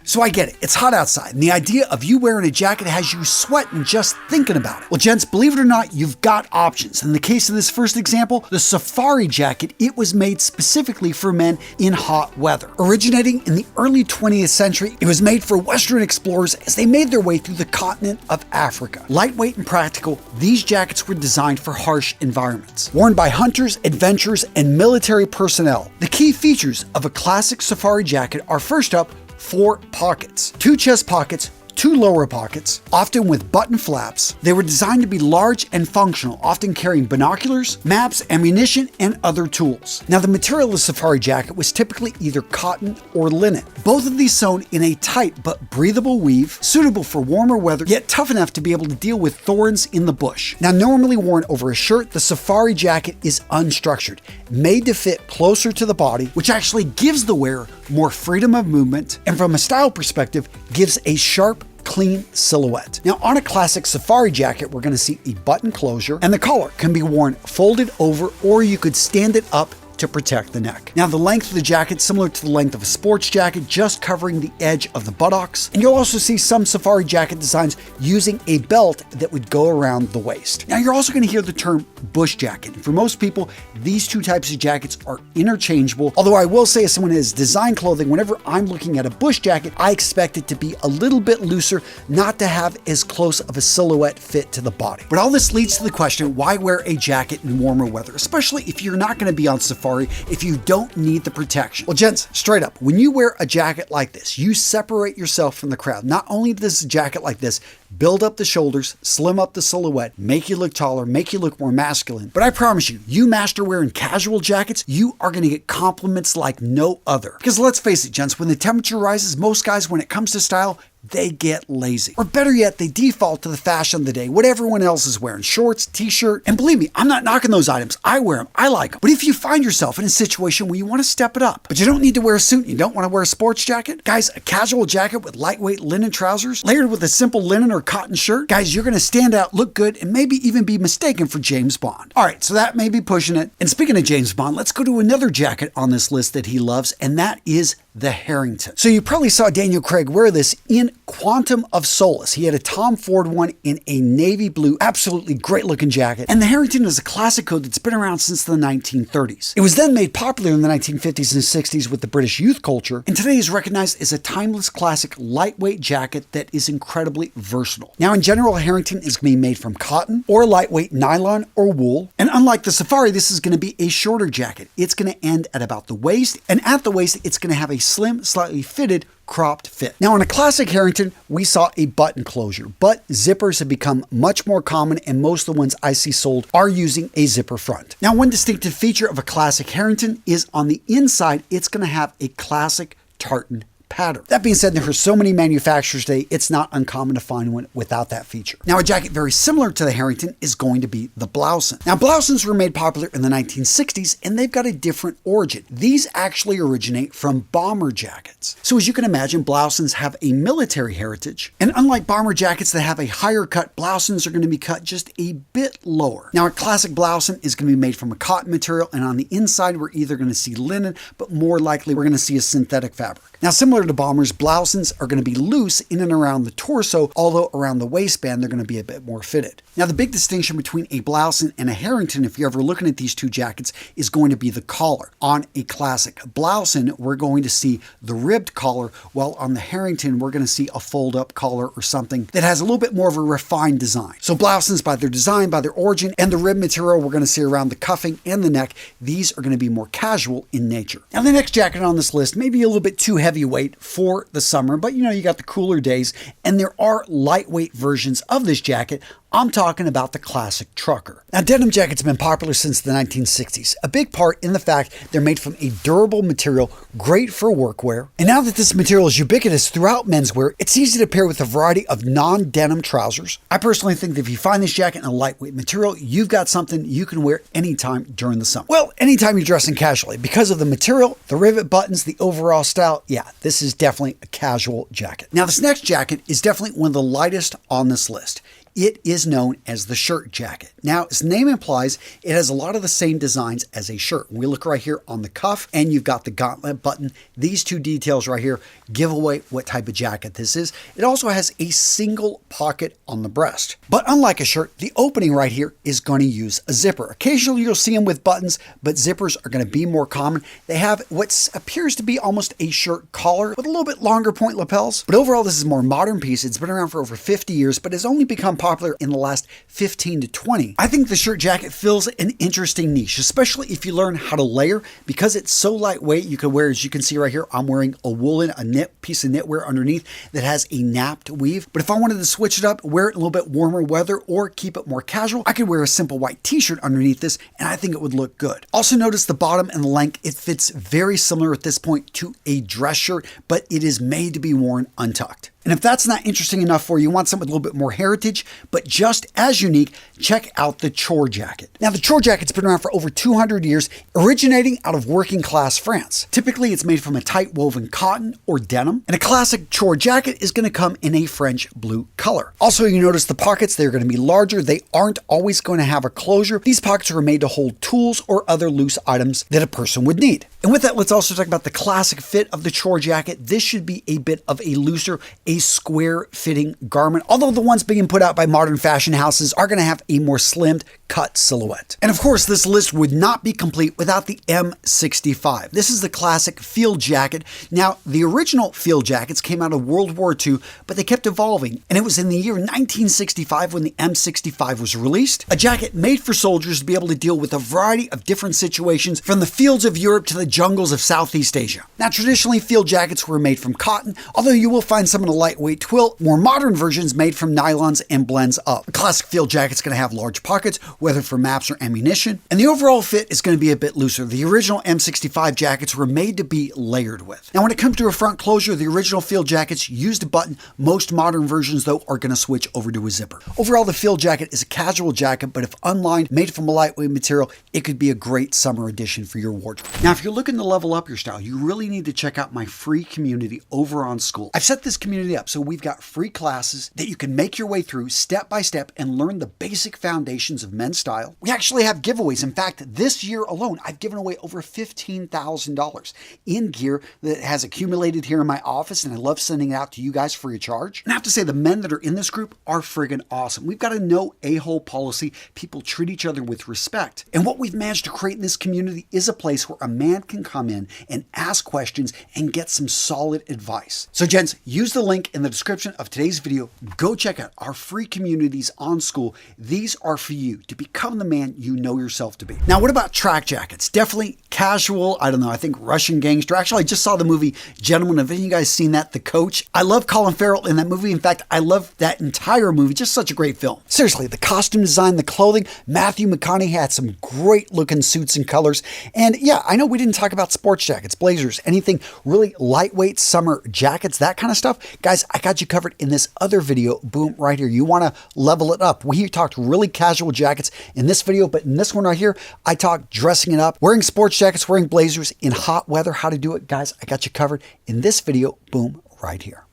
So I get it, it's hot outside, and the idea of you wearing a jacket has you sweating just thinking about it. Well, gents, believe it or not, you've got options. In the case of this first example, the safari jacket, it was made specifically for men in hot weather. Originating in the early 20th century, it was made for Western explorers as they made their way through the continent of Africa. Lightweight and practical, these jackets were designed for harsh environments. Worn by hunters, adventurers, and military personnel. The key features of a classic safari jacket are, first up, 4 pockets, 2 chest pockets, 2 lower pockets, often with button flaps. They were designed to be large and functional, often carrying binoculars, maps, ammunition, and other tools. Now, the material of the safari jacket was typically either cotton or linen. Both of these sewn in a tight but breathable weave, suitable for warmer weather, yet tough enough to be able to deal with thorns in the bush. Now, normally worn over a shirt, the safari jacket is unstructured, made to fit closer to the body, which actually gives the wearer more freedom of movement, and from a style perspective, gives a sharp, clean silhouette. Now, on a classic safari jacket, we're going to see a button closure, and the collar can be worn folded over, or you could stand it up to protect the neck. Now, the length of the jacket similar to the length of a sports jacket, just covering the edge of the buttocks. And you'll also see some safari jacket designs using a belt that would go around the waist. Now, you're also going to hear the term bush jacket. And for most people, these two types of jackets are interchangeable. Although I will say, as someone who has design clothing, whenever I'm looking at a bush jacket, I expect it to be a little bit looser, not to have as close of a silhouette fit to the body. But all this leads to the question, why wear a jacket in warmer weather, especially if you're not going to be on safari, if you don't need the protection? Well, gents, straight up, when you wear a jacket like this, you separate yourself from the crowd. Not only does a jacket like this build up the shoulders, slim up the silhouette, make you look taller, make you look more masculine, but I promise you, you master wearing casual jackets, you are going to get compliments like no other. Because let's face it, gents, when the temperature rises, most guys, when it comes to style, they get lazy. Or better yet, they default to the fashion of the day, what everyone else is wearing, shorts, t-shirt. And believe me, I'm not knocking those items. I wear them. I like them. But if you find yourself in a situation where you want to step it up, but you don't need to wear a suit, and you don't want to wear a sports jacket, guys, a casual jacket with lightweight linen trousers, layered with a simple linen or cotton shirt, guys, you're going to stand out, look good, and maybe even be mistaken for James Bond. All right, so that may be pushing it. And speaking of James Bond, let's go to another jacket on this list that he loves, and that is the Harrington. So you probably saw Daniel Craig wear this in Quantum of Solace. He had a Tom Ford one in a navy blue, absolutely great looking jacket. And the Harrington is a classic coat that's been around since the 1930s. It was then made popular in the 1950s and 60s with the British youth culture, and today is recognized as a timeless classic lightweight jacket that is incredibly versatile. Now, in general, Harrington is going to be made from cotton or lightweight nylon or wool. And unlike the Safari, this is going to be a shorter jacket. It's going to end at about the waist, and at the waist, it's going to have a slim, slightly fitted cropped fit. Now, on a classic Harrington, we saw a button closure, but zippers have become much more common, and most of the ones I see sold are using a zipper front. Now, one distinctive feature of a classic Harrington is on the inside, it's going to have a classic tartan pattern. That being said, there are so many manufacturers today, it's not uncommon to find one without that feature. Now, a jacket very similar to the Harrington is going to be the Blouson. Now, Blousons were made popular in the 1960s, and they've got a different origin. These actually originate from bomber jackets. So as you can imagine, Blousons have a military heritage, and unlike bomber jackets that have a higher cut, Blousons are going to be cut just a bit lower. Now, a classic Blouson is going to be made from a cotton material, and on the inside, we're either going to see linen, but more likely, we're going to see a synthetic fabric. Now, similar to bombers, Blousons are going to be loose in and around the torso, although around the waistband, they're going to be a bit more fitted. Now, the big distinction between a Blouson and a Harrington, if you're ever looking at these two jackets, is going to be the collar. On a classic Blouson, we're going to see the ribbed collar, while on the Harrington, we're going to see a fold-up collar or something that has a little bit more of a refined design. So Blousons, by their design, by their origin, and the rib material we're going to see around the cuffing and the neck, these are going to be more casual in nature. Now, the next jacket on this list may be a little bit too heavyweight for the summer, but you got the cooler days, and there are lightweight versions of this jacket. I'm talking about the classic trucker. Now, denim jackets have been popular since the 1960s, a big part in the fact they're made from a durable material, great for workwear. And now that this material is ubiquitous throughout menswear, it's easy to pair with a variety of non-denim trousers. I personally think that if you find this jacket in a lightweight material, you've got something you can wear anytime during the summer. Well, anytime you're dressing casually. Because of the material, the rivet buttons, the overall style, yeah, this is definitely a casual jacket. Now, this next jacket is definitely one of the lightest on this list. it is known as the shirt jacket. Now, as the name implies, it has a lot of the same designs as a shirt. We look right here on the cuff, and you've got the gauntlet button. These two details right here give away what type of jacket this is. It also has a single pocket on the breast. But unlike a shirt, the opening right here is going to use a zipper. Occasionally you'll see them with buttons, but zippers are going to be more common. They have what appears to be almost a shirt collar with a little bit longer point lapels. But overall, this is a more modern piece. It's been around for over 50 years, but has only become popular in the last 15 to 20. I think the shirt jacket fills an interesting niche, especially if you learn how to layer. Because it's so lightweight, you can wear, as you can see right here, I'm wearing a knit piece of knitwear underneath that has a napped weave. But if I wanted to switch it up, wear it in a little bit warmer weather, or keep it more casual, I could wear a simple white t-shirt underneath this, and I think it would look good. Also notice the bottom and the length. It fits very similar at this point to a dress shirt, but it is made to be worn untucked. And if that's not interesting enough for you, you want something with a little bit more heritage, but just as unique, check out the Chore jacket. Now, the Chore jacket's been around for over 200 years, originating out of working class France. Typically, it's made from a tight woven cotton or denim, and a classic Chore jacket is going to come in a French blue color. Also, you notice the pockets, they're going to be larger. They aren't always going to have a closure. These pockets are made to hold tools or other loose items that a person would need. And with that, let's also talk about the classic fit of the Chore jacket. This should be a bit of a looser, a square fitting garment, although the ones being put out by modern fashion houses are going to have a more slimmed cut silhouette. And of course, this list would not be complete without the M65. This is the classic field jacket. Now, the original field jackets came out of World War II, but they kept evolving. And it was in the year 1965 when the M65 was released, a jacket made for soldiers to be able to deal with a variety of different situations from the fields of Europe to the jungles of Southeast Asia. Now, traditionally, field jackets were made from cotton, although you will find some in a lightweight twill. More modern versions made from nylons and blends up. A classic field jacket's going to have large pockets, whether for maps or ammunition, and the overall fit is going to be a bit looser. The original M65 jackets were made to be layered with. Now, when it comes to a front closure, the original field jackets used a button. Most modern versions, though, are going to switch over to a zipper. Overall, the field jacket is a casual jacket, but if unlined, made from a lightweight material, it could be a great summer addition for your wardrobe. Now, if you're looking to level up your style, you really need to check out my free community over on School. I've set this community up so we've got free classes that you can make your way through step by step and learn the basic foundations of men's style. We actually have giveaways. In fact, this year alone, I've given away over $15,000 in gear that has accumulated here in my office, and I love sending it out to you guys free of charge. And I have to say, the men that are in this group are friggin' awesome. We've got a no a-hole policy. People treat each other with respect. And what we've managed to create in this community is a place where a man can come in and ask questions and get some solid advice. So gents, use the link in the description of today's video. Go check out our free communities on School. These are for you to become the man you know yourself to be. Now, what about track jackets? Definitely casual. I don't know. I think Russian Gangster. Actually, I just saw the movie Gentlemen. Have any of you guys seen that? The Coach. I love Colin Farrell in that movie. In fact, I love that entire movie. Just such a great film. Seriously, the costume design, the clothing. Matthew McConaughey had some great looking suits and colors. And yeah, I know we didn't talk about sports jackets, blazers, anything really lightweight summer jackets, that kind of stuff. Guys, I got you covered in this other video. Boom, right here. You want to level it up. We talked really casual jackets in this video, but in this one right here, I talked dressing it up, wearing sports jackets, wearing blazers in hot weather, how to do it. Guys, I got you covered in this video. Boom, right here.